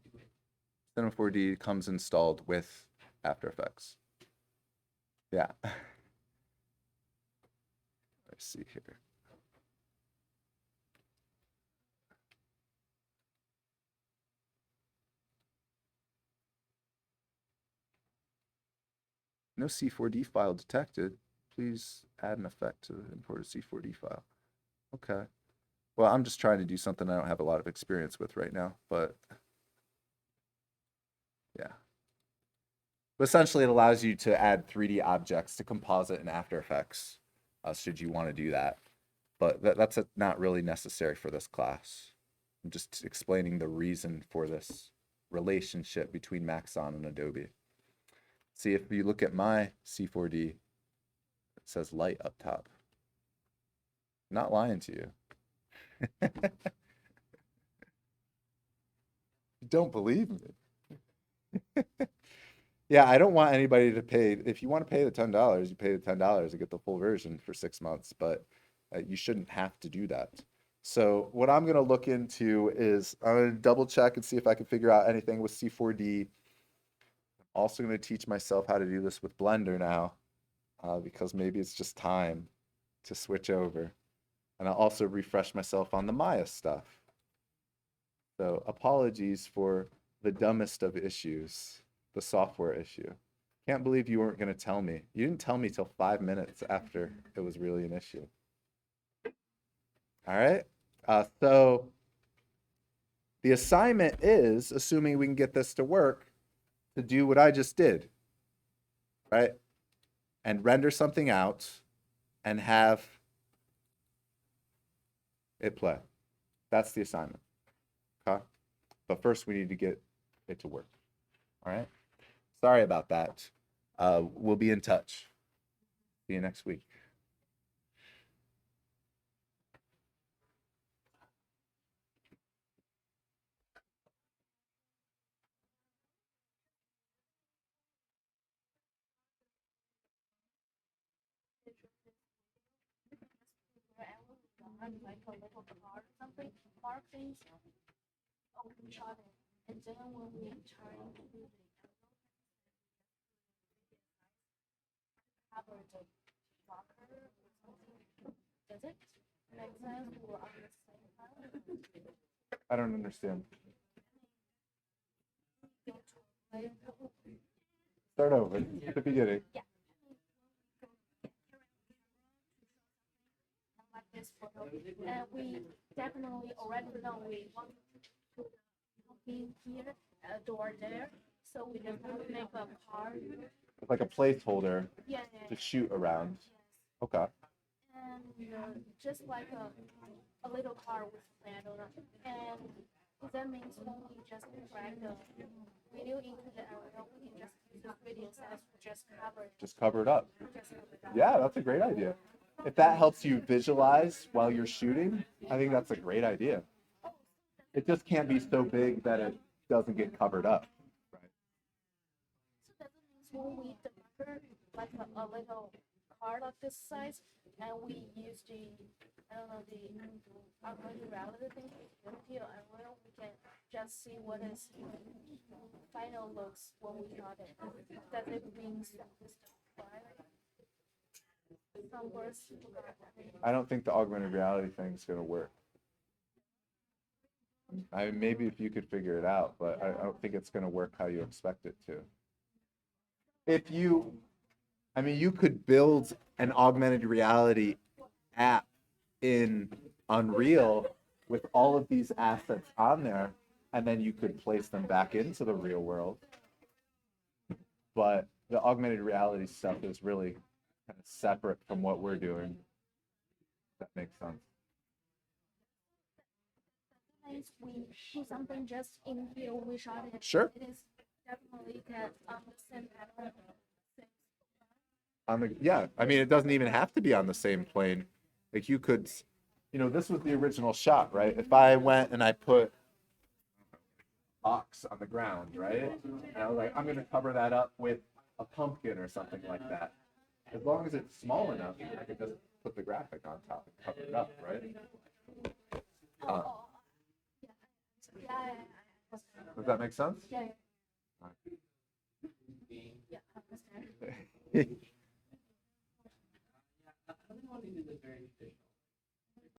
Cinema 4D comes installed with After Effects. Yeah. Let's see here. No C4D file detected. Please add an effect to the imported C4D file. Okay. Well, I'm just trying to do something I don't have a lot of experience with right now, but yeah. But essentially, it allows you to add 3D objects to composite in After Effects, should you want to do that. But that's not really necessary for this class. I'm just explaining the reason for this relationship between Maxon and Adobe. See, if you look at my C4D, it says light up top. Not lying to you. Don't believe me. Yeah, I don't want anybody to pay. If you want to pay the $10, you pay the $10 to get the full version for 6 months, but you shouldn't have to do that. So what I'm going to look into is I'm going to double check and see if I can figure out anything with C4D. Also going to teach myself how to do this with Blender now, because maybe it's just time to switch over. And I'll also refresh myself on the Maya stuff. So apologies for the dumbest of issues, the software issue. Can't believe you weren't going to tell me. You didn't tell me till 5 minutes after it was really an issue. All right. So the assignment is, assuming we can get this to work, to do what I just did, right? And render something out and have it play. That's the assignment. Okay. But first we need to get it to work. All right. Sorry about that. We'll be in touch. See you next week. Like a little car or something, park things, open shot it, and then when we turn to the cover the rocker or something, does it make sense or on the same time? I don't understand. Start over at the beginning. Yeah. Like this photo, and we definitely already know we want to put in here, a door there, so we just want to make a card. It's like a placeholder Yeah, to shoot around. Okay. and just like a little car with handle, and that means when we just drag the video into the area, we can just use the video size to just cover it. Just cover it up. Just cover it up. Yeah, that's a great idea. If that helps you visualize while you're shooting, I think that's a great idea. It just can't be so big that it doesn't get covered up. Right. So that means when we deliver like a little card of this size, and we use the, I don't know, the augmented reality thing, Unity or Unreal, we can just see what is final looks when we got it. Does it mean some words? I don't think the augmented reality thing is going to work. Maybe if you could figure it out, but I don't think it's going to work how you expect it to. You could build an augmented reality app in Unreal with all of these assets on there, and then you could place them back into the real world. But the augmented reality stuff is really kind of separate from what we're doing. That makes sense. We do something just in here, we shot it. Sure. It is definitely can the same pattern. on the, yeah, I mean, it doesn't even have to be on the same plane. Like you could, this was the original shot, right? If I went and I put ox on the ground, right? And I was like, I'm gonna cover that up with a pumpkin or something like that. As long as it's small enough, I could just put the graphic on top and cover it up, right? Oh, yeah. Yeah, I understand. Does that make sense? Yeah, yeah, All yeah, I understand. right.